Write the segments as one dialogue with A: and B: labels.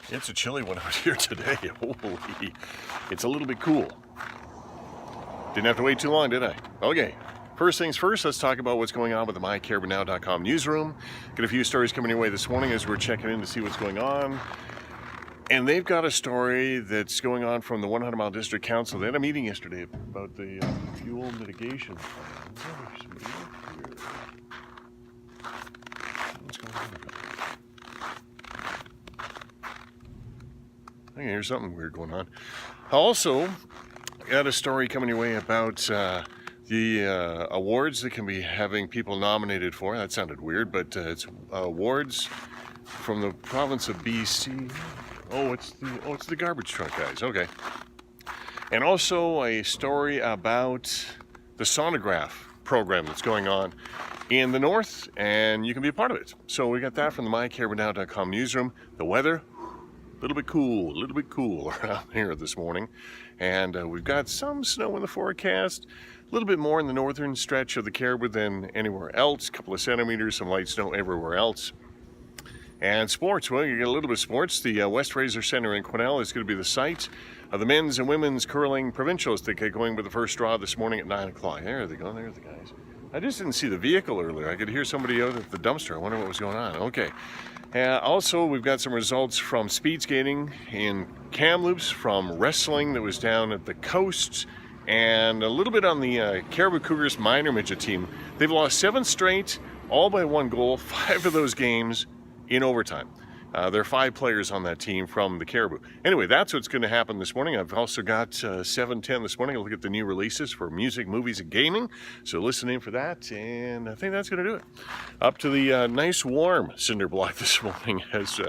A: It's a chilly one out here today. Holy, it's a little bit cool. Didn't have to wait too long, did I? Okay, first things first, let's talk about what's going on with the MyCaribouNow.com newsroom. Got a few stories coming your way this morning as we're checking in to see what's going on. And they've got a story that's going on from the 100 Mile District Council. They had a meeting yesterday about the fuel mitigation plan. What's going on? I can hear something weird going on. Also, got a story coming your way about the awards that can be having people nominated for. That sounded weird, but it's awards from the province of BC. Oh, it's the garbage truck guys. Okay. And also a story about the sonograph program that's going on in the north, and you can be a part of it. So we got that from the MyCaribouNow.com newsroom. The weather, a little bit cool around here this morning. And we've got some snow in the forecast, a little bit more in the northern stretch of the Caribou than anywhere else, a couple of centimeters, some light snow everywhere else. And sports, well, you get a little bit of sports. The West Fraser Center in Quesnel is going to be the site of the men's and women's curling provincials that get going with the first draw this morning at 9 o'clock. There they go, there's the guys. I just didn't see the vehicle earlier. I could hear somebody out at the dumpster. I wonder what was going on. Okay. Also, we've got some results from speed skating in Kamloops, from wrestling that was down at the coast, and a little bit on the Caribou Cougars minor midget team. They've lost 7 straight, all by 1 goal, 5 of those games in overtime. There are 5 players on that team from the Caribou. Anyway, that's what's going to happen this morning. I've also got 7:10 this morning. I'll look at the new releases for music, movies, and gaming. So listen in for that, and I think that's going to do it. Up to the nice warm cinder block this morning as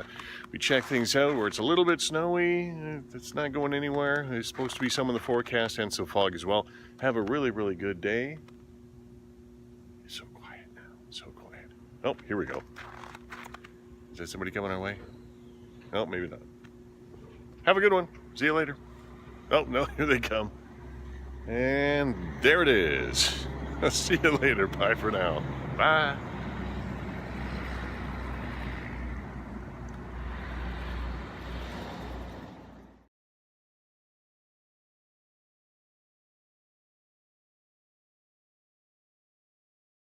A: we check things out where it's a little bit snowy. It's not going anywhere. There's supposed to be some in the forecast and some fog as well. Have a really, really good day. It's so quiet now. So quiet. Oh, here we go. Is that somebody coming our way? Oh, maybe not. Have a good one. See you later. Oh, no, here they come. And there it is. See you later. Bye for now. Bye.